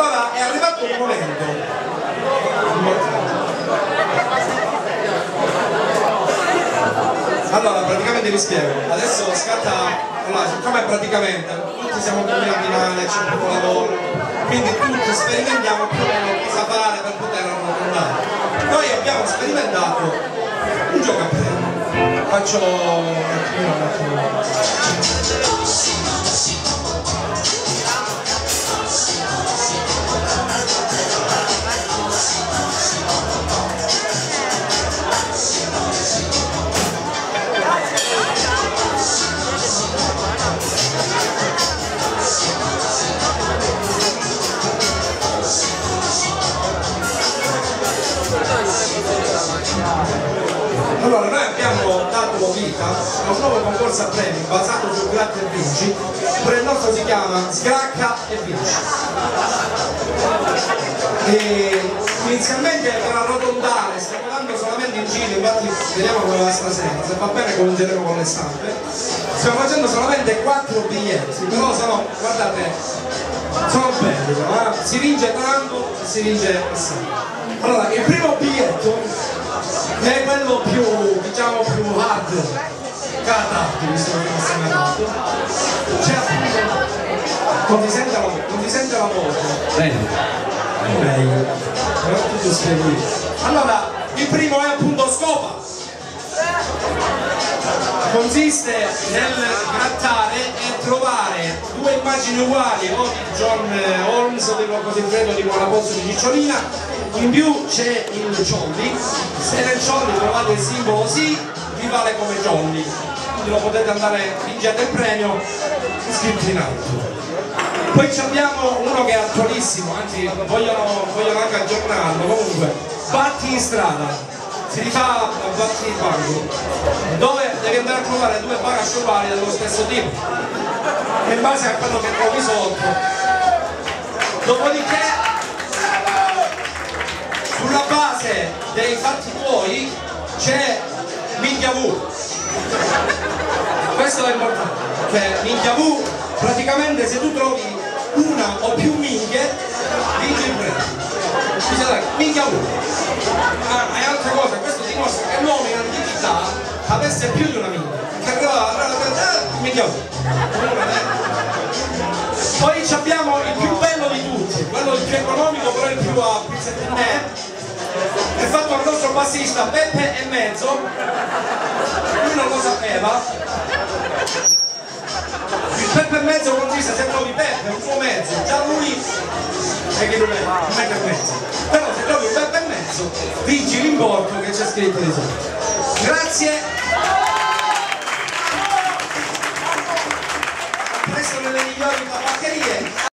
Allora è arrivato un momento. Allora praticamente vi spiego, adesso scatta, allora siccome praticamente tutti siamo combinati male, c'è poco lavoro, quindi tutti sperimentiamo più o meno cosa fare per poter arrotondare. Noi abbiamo sperimentato un gioco a premio. Faccio un attimo. Allora, noi abbiamo dato vita a un nuovo concorso a premi basato su Gratta e Vinci, pure il nostro si chiama Sgracca e Vinci. E inizialmente per arrotondare, stiamo dando solamente in giro, infatti vediamo come va stasera, se va bene cominceremo con le stampe, stiamo facendo solamente 4 biglietti, però sono, guardate, sono belli, no? Si vince tanto e si vince assai. Allora, il primo biglietto è quello più, diciamo, più hard, caratatti, visto che non stiamo andando. C'è appunto, non ti sente la voce? Bene. Meglio, però tutto spieghi. Allora, il primo è appunto Scopa. Consiste nel grattare e trovare due immagini uguali, o di John Holmes o di qualcosa di una pozzo di Cicciolina, in più c'è il jolly, se nel jolly trovate il simbolo sì, vi vale come jolly, quindi lo potete andare, vincete il premio, scritto in alto. Poi abbiamo uno che è attualissimo, anzi vogliono anche aggiornarlo, comunque, Batti in strada. Si rifà a Batti in banco, dove devi andare a trovare due bagaci uguali dello stesso tipo, e in base a quello che trovi sotto. Dopodiché, sulla base dei fatti tuoi, c'è minchia V. Questo è importante, perché minchia V, praticamente se tu trovi una o più minchie, vinci il premio. Minchia V. E altra cosa, questo dimostra che l'uomo in antichità avesse più di una minchia, che arrivava minchia V. Poi abbiamo il più bello di tutti, quello il più economico, però il più a pizzettine, è fatto dal nostro bassista Peppe e mezzo. Lui non lo sapeva. Il Peppe e mezzo consiste, se trovi Peppe un suo mezzo, già lui è che non è un metro e mezzo, però se trovi un Peppe e mezzo vinci l'importo che c'è scritto di sotto. Grazie. Presto nelle migliori tabaccherie.